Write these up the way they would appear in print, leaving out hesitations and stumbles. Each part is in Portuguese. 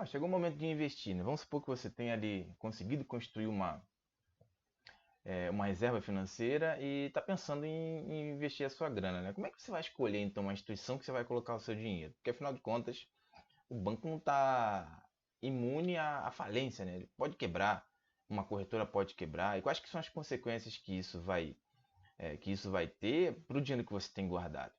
Chegou o momento de investir, né? Vamos supor que você tenha ali conseguido construir uma reserva financeira e está pensando em investir a sua grana, né? Como é que você vai escolher então uma instituição que você vai colocar o seu dinheiro? Porque afinal de contas, o banco não está imune à falência, né? Ele pode quebrar, uma corretora pode quebrar. E quais que são as consequências que isso vai ter para o dinheiro que você tem guardado?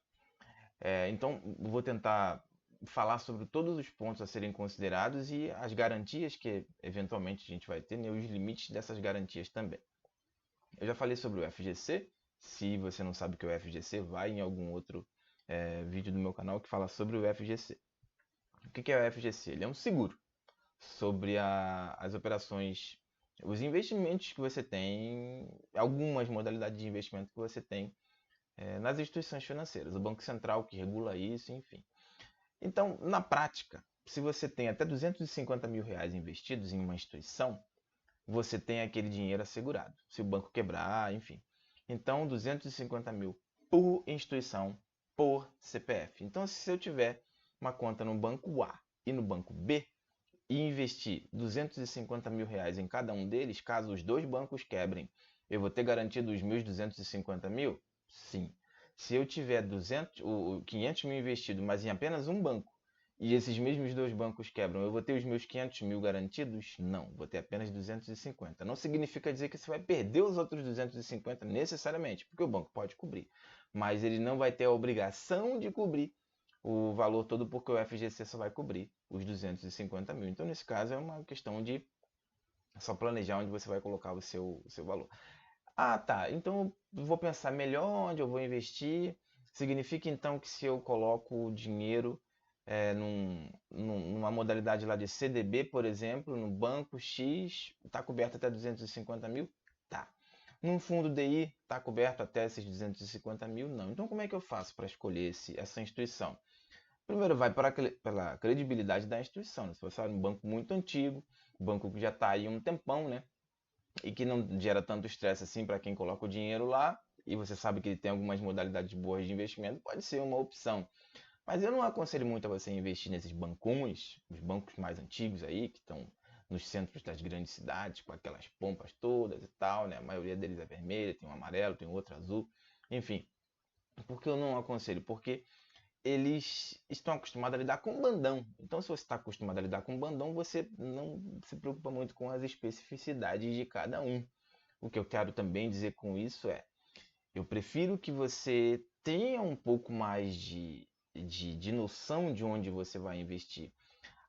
Então, vou tentar falar sobre todos os pontos a serem considerados e as garantias que eventualmente a gente vai ter, né, os limites dessas garantias também. Eu já falei sobre o FGC. Se você não sabe o que é o FGC, vai em algum outro vídeo do meu canal que fala sobre o FGC. O que é o FGC? Ele é um seguro sobre as operações, os investimentos que você tem, algumas modalidades de investimento que você tem nas instituições financeiras. O Banco Central que regula isso, enfim. Então, na prática, se você tem até 250 mil reais investidos em uma instituição, você tem aquele dinheiro assegurado. Se o banco quebrar, enfim. Então, 250 mil por instituição, por CPF. Então, se eu tiver uma conta no banco A e no banco B e investir 250 mil reais em cada um deles, caso os dois bancos quebrem, eu vou ter garantido os meus 250 mil? Sim. Se eu tiver 500 mil investido, mas em apenas um banco, e esses mesmos dois bancos quebram, eu vou ter os meus 500 mil garantidos? Não, vou ter apenas 250. Não significa dizer que você vai perder os outros 250 necessariamente, porque o banco pode cobrir, mas ele não vai ter a obrigação de cobrir o valor todo porque o FGC só vai cobrir os 250 mil. Então, nesse caso, é uma questão de só planejar onde você vai colocar o seu valor. Ah, tá. Então eu vou pensar melhor onde eu vou investir. Significa então que se eu coloco o dinheiro numa modalidade lá de CDB, por exemplo, no banco X, está coberto até 250 mil? Tá. Num fundo DI, está coberto até esses 250 mil? Não. Então como é que eu faço para escolher essa instituição? Primeiro vai pela credibilidade da instituição, né? Se você é um banco muito antigo, um banco que já está aí há um tempão, né? E que não gera tanto estresse assim para quem coloca o dinheiro lá, e você sabe que ele tem algumas modalidades boas de investimento, pode ser uma opção. Mas eu não aconselho muito a você investir nesses bancões, os bancos mais antigos aí, que estão nos centros das grandes cidades, com aquelas pompas todas e tal, né? A maioria deles é vermelha, tem um amarelo, tem outro azul, enfim. Por que eu não aconselho? Porque eles estão acostumados a lidar com bandão. Então, se você está acostumado a lidar com bandão, você não se preocupa muito com as especificidades de cada um. O que eu quero também dizer com isso é, eu prefiro que você tenha um pouco mais de noção de onde você vai investir.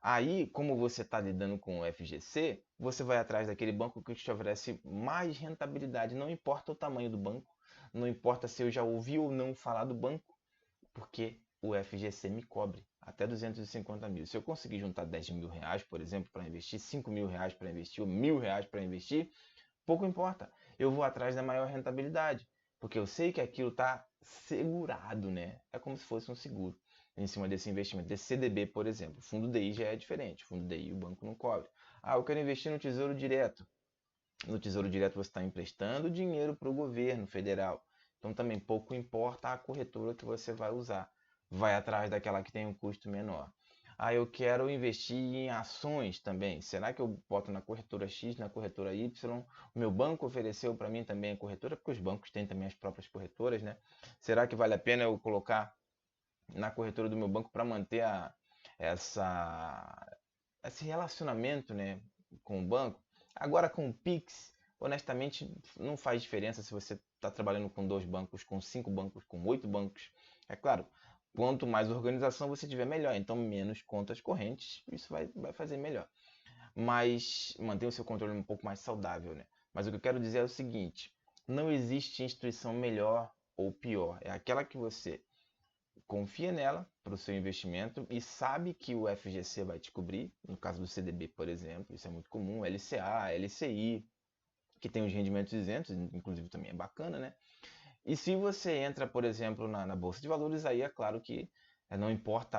Aí, como você está lidando com o FGC, você vai atrás daquele banco que te oferece mais rentabilidade. Não importa o tamanho do banco, não importa se eu já ouvi ou não falar do banco, porque o FGC me cobre até 250 mil. Se eu conseguir juntar 10 mil reais, por exemplo, para investir, 5 mil reais para investir, ou mil reais para investir, pouco importa. Eu vou atrás da maior rentabilidade, porque eu sei que aquilo está segurado, né? É como se fosse um seguro em cima desse investimento. Desse CDB, por exemplo. Fundo DI já é diferente. Fundo DI o banco não cobre. Ah, eu quero investir no Tesouro Direto. No Tesouro Direto você está emprestando dinheiro para o governo federal. Então também pouco importa a corretora que você vai usar. Vai atrás daquela que tem um custo menor. Ah, eu quero investir em ações também. Será que eu boto na corretora X, na corretora Y? O meu banco ofereceu para mim também a corretora, porque os bancos têm também as próprias corretoras, né? Será que vale a pena eu colocar na corretora do meu banco para manter essa, esse relacionamento, né, com o banco? Agora com o Pix, honestamente, não faz diferença se você está trabalhando com dois bancos, com cinco bancos, com oito bancos. É claro, quanto mais organização você tiver, melhor. Então, menos contas correntes, isso vai fazer melhor. Mas manter o seu controle um pouco mais saudável, né? Mas o que eu quero dizer é o seguinte: não existe instituição melhor ou pior. É aquela que você confia nela para o seu investimento e sabe que o FGC vai te cobrir. No caso do CDB, por exemplo, isso é muito comum. LCA, LCI, que tem os rendimentos isentos, inclusive também é bacana, né? E se você entra, por exemplo, na Bolsa de Valores, aí é claro que não importa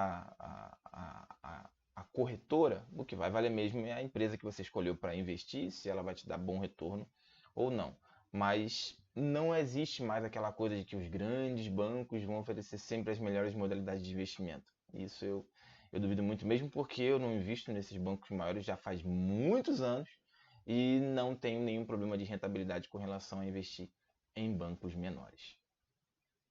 a corretora, o que vai valer mesmo é a empresa que você escolheu para investir, se ela vai te dar bom retorno ou não. Mas não existe mais aquela coisa de que os grandes bancos vão oferecer sempre as melhores modalidades de investimento. Isso Eu duvido muito mesmo porque eu não invisto nesses bancos maiores já faz muitos anos e não tenho nenhum problema de rentabilidade com relação a investir em bancos menores.